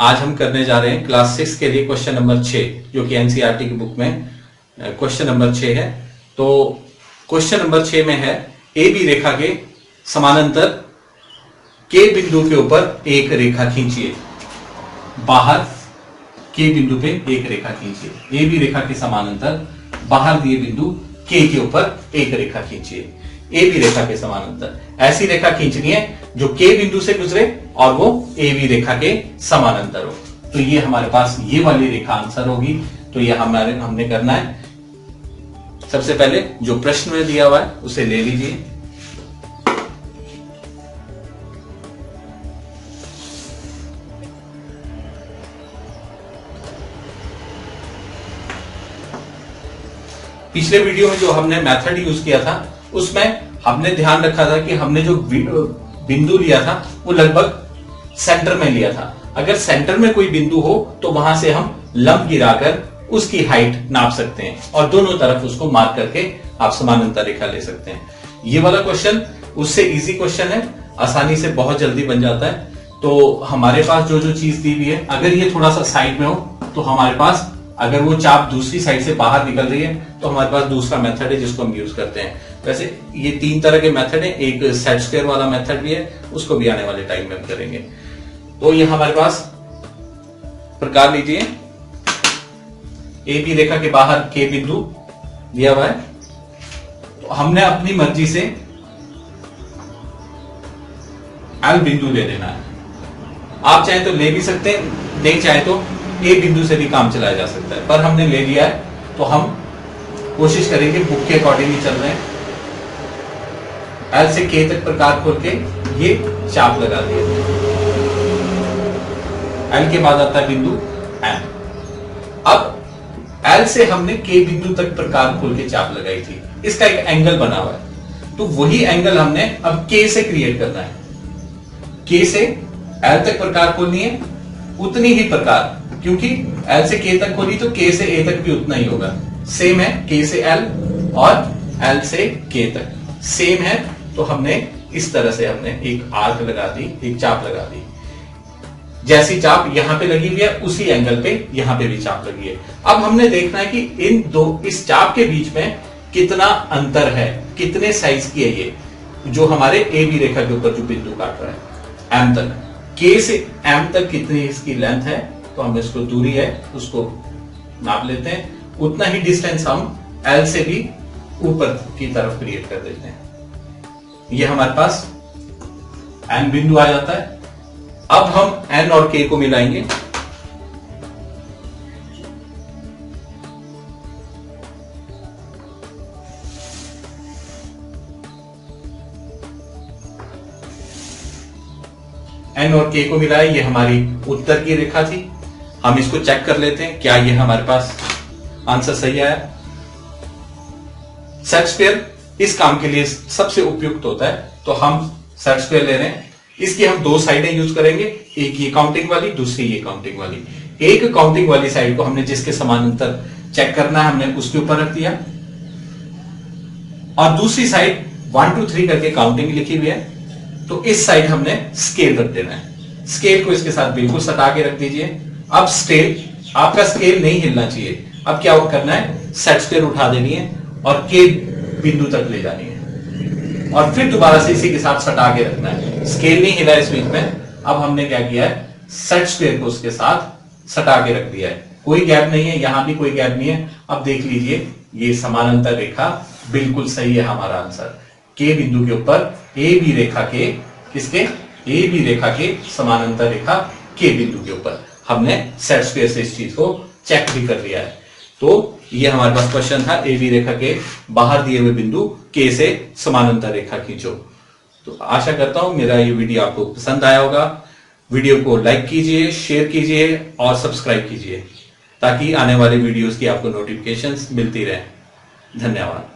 आज हम करने जा रहे हैं क्लास 6 के लिए क्वेश्चन नंबर 6, जो कि एनसीईआरटी की बुक में क्वेश्चन नंबर 6 है। तो क्वेश्चन नंबर 6 में है ए बी रेखा के समानांतर के बिंदु के ऊपर एक रेखा खींचिए। बाहर के बिंदु पे एक रेखा खींचिए। ए बी रेखा के समानांतर बाहर दिए बिंदु के ऊपर एक रेखा खींचिए। ए बी रेखा के समानांतर ऐसी रेखा खींचनी है जो के बिंदु से गुजरे और वो ए बी रेखा के समानांतर हो। तो ये हमारे पास ये वाली रेखा आंसर होगी। तो ये हमने करना है। सबसे पहले जो प्रश्न में दिया हुआ है उसे ले लीजिए। पिछले वीडियो में जो हमने मेथड यूज किया था उसमें हमने ध्यान रखा था कि हमने जो बिंदु लिया था वो लगभग सेंटर में लिया था। अगर सेंटर में कोई बिंदु हो तो वहां से हम लंब गिराकर उसकी हाइट नाप सकते हैं और दोनों तरफ उसको मार्क करके आप समानांतर रेखा ले सकते हैं। ये वाला क्वेश्चन उससे इजी क्वेश्चन है, आसानी से बहुत जल्दी बन जाता है। तो हमारे पास जो जो चीज दी हुई है, अगर ये थोड़ा सा साइड में हो तो हमारे पास, अगर वो चाप दूसरी साइड से बाहर निकल रही है तो हमारे पास दूसरा मेथड है जिसको हम यूज करते हैं। वैसे ये 3 तरह के मेथड है, एक सेट स्क्वायर वाला मेथड भी है, उसको भी आने वाले टाइम में हम करेंगे। तो ये हमारे पास प्रकार लीजिए, ए बी रेखा के बाहर के बिंदु दिया हुआ है। तो हमने अपनी मर्जी से एल बिंदु ले लेना है। आप चाहे तो ले भी सकते हैं, नहीं चाहे तो ए बिंदु से भी काम चलाया जा सकता है, पर हमने ले लिया है तो हम कोशिश करेंगे बुक के अकॉर्डिंग ही चल रहे हैं। एल से के तक प्रकार खोल के ये चाप लगा दिए। एल के बाद आता है बिंदु एम। अब एल से हमने के बिंदु तक प्रकार खोल के चाप लगाई थी, इसका एक एंगल बना हुआ है। तो वही एंगल हमने अब के से क्रिएट करना है। के से एल तक प्रकार खोलनी है, उतनी ही प्रकार, क्योंकि एल से के तक खोली तो के से ए तक भी उतना ही होगा। सेम है, के से एल और एल से के तक सेम है। तो हमने इस तरह से हमने एक आर्क लगा दी, एक चाप लगा दी। जैसी चाप यहां पे लगी हुई है उसी एंगल पे यहां पे भी चाप लगी है। अब हमने देखना है कि इस चाप के बीच में कितना अंतर है, कितने साइज की है ये, जो हमारे ए बी रेखा के ऊपर जो बिंदु काट रहा है एम तक। के से एम तक कितनी इसकी लेंथ है, तो हम इसको दूरी है उसको नाप लेते हैं। उतना ही डिस्टेंस हम एल से भी ऊपर की तरफ क्रिएट कर देते हैं। ये हमारे पास एन बिंदु आ जाता है। अब हम एन और के को मिलाएंगे। एन और के को मिलाए, ये हमारी उत्तर की रेखा थी। हम इसको चेक कर लेते हैं क्या ये हमारे पास आंसर सही आया। सेट स्क्वायर इस काम के लिए सबसे उपयुक्त होता है, तो हम सेट स्क्वायर ले रहे हैं। इसकी हम 2 साइडें यूज करेंगे, एक ये काउंटिंग वाली, दूसरी ये काउंटिंग वाली। एक काउंटिंग वाली साइड को हमने जिसके समानांतर चेक करना है हमने उसके ऊपर रख दिया, और दूसरी साइड 1 2 3 करके काउंटिंग लिखी हुई है, तो इस साइड हमने स्केल रख देना है। स्केल को इसके साथ बिल्कुल सटा के रख दीजिए। अब आपका स्केल नहीं हिलना चाहिए। अब क्या करना है, सेट स्क्वायर उठा देनी है और के बिंदु तक ले जानी है, और फिर दोबारा से इसी के साथ सटा के रखना है। स्केल नहीं हिला इस बीच में। अब हमने क्या किया है, सेट स्क्वायर को उसके साथ सटा के रख दिया है। कोई गैप नहीं है, यहां भी कोई गैप नहीं है। अब देख लीजिए ये समानांतर रेखा बिल्कुल सही है। हमारा आंसर के बिंदु के ऊपर ए बी रेखा के, किसके, ए बी रेखा के समानांतर रेखा के बिंदु के ऊपर हमने सेट स्क्वायर से इस चीज को चेक भी कर लिया है। तो ये हमारे पास क्वेश्चन था, ए बी रेखा के बाहर दिए हुए बिंदु के से समानांतर रेखा खींचो। तो आशा करता हूं मेरा ये वीडियो आपको पसंद आया होगा। वीडियो को लाइक कीजिए, शेयर कीजिए और सब्सक्राइब कीजिए, ताकि आने वाले वीडियोस की आपको नोटिफिकेशंस मिलती रहे। धन्यवाद।